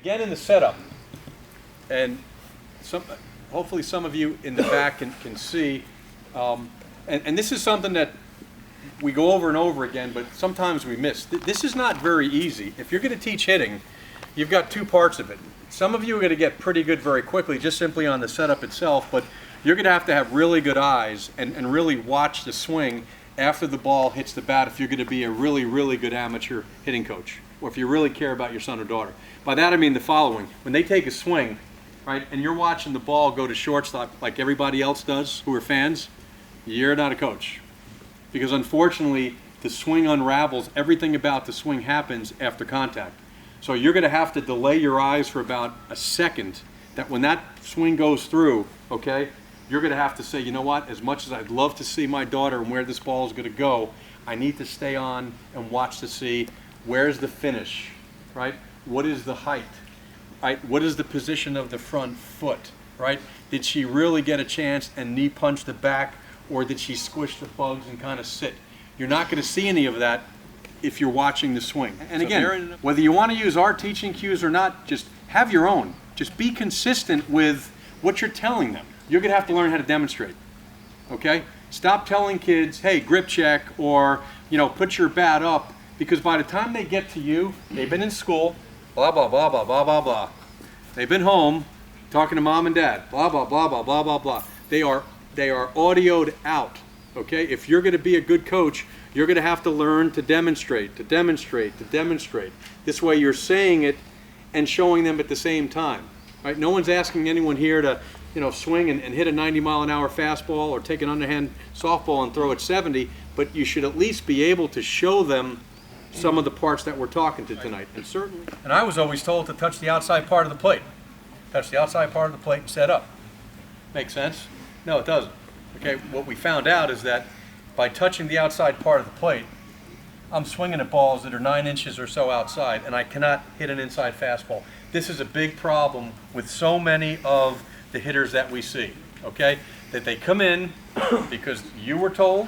again in the setup, and hopefully some of you in the back can see, and this is something that we go over and over again, but sometimes we miss. This is not very easy. If you're going to teach hitting, you've got two parts of it. Some of you are going to get pretty good very quickly just simply on the setup itself, but you're going to have really good eyes and really watch the swing after the ball hits the bat if you're going to be a really, really good amateur hitting coach, or if you really care about your son or daughter. By that I mean the following. When they take a swing, right, and you're watching the ball go to shortstop like everybody else does who are fans, you're not a coach. Because unfortunately, the swing unravels. Everything about the swing happens after contact. So you're going to have to delay your eyes for about a second, that when that swing goes through, okay, you're going to have to say, you know what, as much as I'd love to see my daughter and where this ball is going to go, I need to stay on and watch to see where's the finish, right? What is the height, right? What is the position of the front foot, right? Did she really get a chance and knee punch the back, or did she squish the bugs and kind of sit? You're not going to see any of that if you're watching the swing. And again, whether you want to use our teaching cues or not, just have your own. Just be consistent with what you're telling them. You're going to have to learn how to demonstrate, okay? Stop telling kids, hey, grip check, or, you know, put your bat up, because by the time they get to you, they've been in school, blah, blah, blah, blah, blah, blah, blah. They've been home talking to mom and dad, blah, blah, blah, blah, blah, blah, blah. They are audioed out, okay? If you're going to be a good coach, you're going to have to learn to demonstrate, to demonstrate, to demonstrate. This way you're saying it and showing them at the same time, right? No one's asking anyone here to, you know, swing and hit a 90-mile-an-hour fastball or take an underhand softball and throw it 70, but you should at least be able to show them some of the parts that we're talking to tonight. And certainly, and I was always told to touch the outside part of the plate. Touch the outside part of the plate and set up. Make sense? No, it doesn't. Okay, what we found out is that by touching the outside part of the plate, I'm swinging at balls that are 9 inches or so outside, and I cannot hit an inside fastball. This is a big problem with so many of the hitters that we see, okay? That they come in because you were told,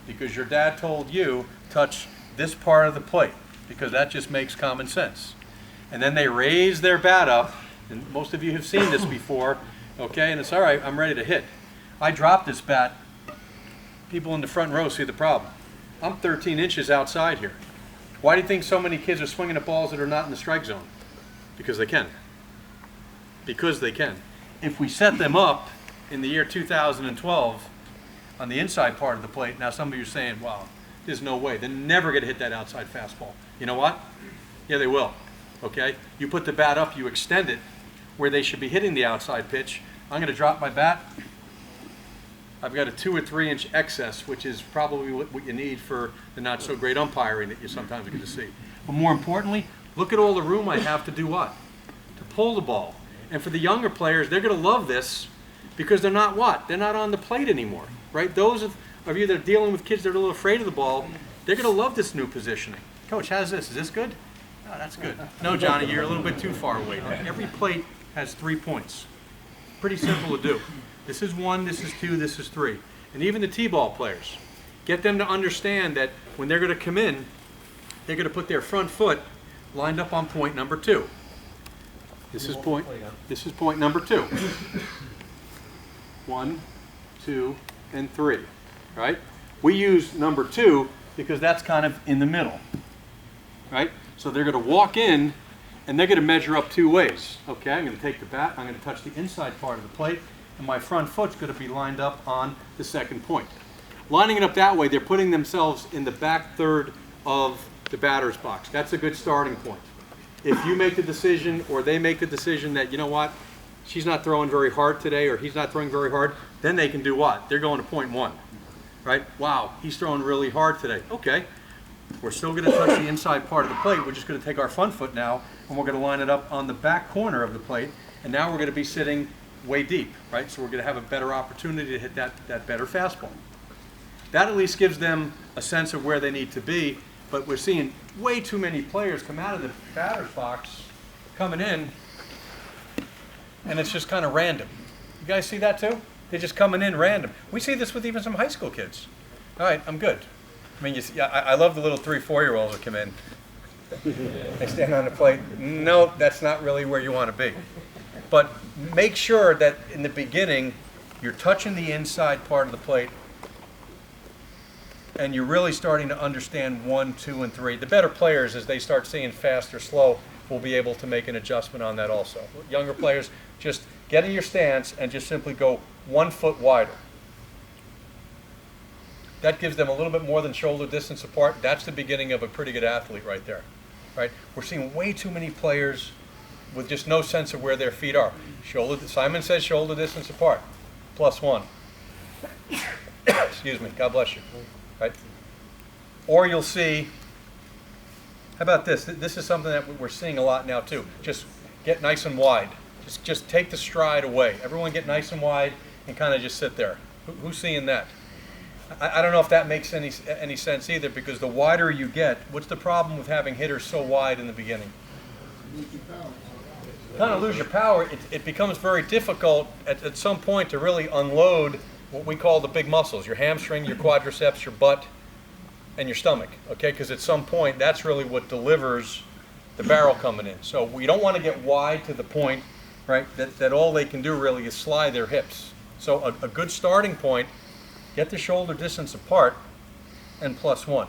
because your dad told you, touch this part of the plate, because that just makes common sense. And then they raise their bat up, and most of you have seen this before, okay? And it's all right, I'm ready to hit. I drop this bat, people in the front row see the problem. I'm 13 inches outside here. Why do you think so many kids are swinging at balls that are not in the strike zone? Because they can. Because they can. If we set them up in the year 2012 on the inside part of the plate, now some of you are saying, wow, there's no way. They're never going to hit that outside fastball. You know what? Yeah, they will. Okay? You put the bat up, you extend it where they should be hitting the outside pitch. I'm going to drop my bat. I've got a 2 or 3 inch excess, which is probably what you need for the not so great umpiring that you sometimes get to see. But more importantly, look at all the room I have to do what? To pull the ball. And for the younger players, they're going to love this because they're not what? They're not on the plate anymore, right? Those of you that are dealing with kids that are a little afraid of the ball, they're going to love this new positioning. Coach, how's this? Is this good? Oh, that's good. No, Johnny, you're a little bit too far away. Every plate has 3 points. Pretty simple to do. This is 1, this is 2, this is 3. And even the T-ball players, get them to understand that when they're going to come in, they're going to put their front foot lined up on point number 2. This is point number 2. 1, 2, and 3, right? We use number 2 because that's kind of in the middle, right? So they're going to walk in and they're going to measure up 2 ways. Okay, I'm going to take the bat, I'm going to touch the inside part of the plate, and my front foot's going to be lined up on the second point. Lining it up that way, they're putting themselves in the back third of the batter's box. That's a good starting point. If you make the decision, or they make the decision that, you know what, she's not throwing very hard today, or he's not throwing very hard, then they can do what? They're going to point 1, right? Wow, he's throwing really hard today. Okay, we're still going to touch the inside part of the plate. We're just going to take our front foot now, and we're going to line it up on the back corner of the plate, and now we're going to be sitting way deep, right? So we're going to have a better opportunity to hit that better fastball. That at least gives them a sense of where they need to be, but we're seeing way too many players come out of the batter's box, coming in, and it's just kind of random. You guys see that too? They're just coming in random. We see this with even some high school kids. All right, I'm good. I mean, I love the little 3-4-year-olds that come in. They stand on the plate. No, that's not really where you want to be. But make sure that in the beginning, you're touching the inside part of the plate, and you're really starting to understand 1, 2, and 3. The better players, as they start seeing fast or slow, will be able to make an adjustment on that also. Younger players, just get in your stance and just simply go 1 foot wider. That gives them a little bit more than shoulder distance apart. That's the beginning of a pretty good athlete right there. Right? We're seeing way too many players with just no sense of where their feet are. Simon says shoulder distance apart, +1. Excuse me, God bless you. Right? Or you'll see, how about this? This is something that we're seeing a lot now too. Just get nice and wide. Just take the stride away. Everyone get nice and wide and kind of just sit there. Who's seeing that? I don't know if that makes any sense either, because the wider you get, what's the problem with having hitters so wide in the beginning? Kind of lose your power. It becomes very difficult at some point to really unload what we call the big muscles, your hamstring, your quadriceps, your butt, and your stomach, okay? Because at some point, that's really what delivers the barrel coming in. So we don't want to get wide to the point, right, that all they can do really is slide their hips. So a good starting point, get the shoulder distance apart, and +1.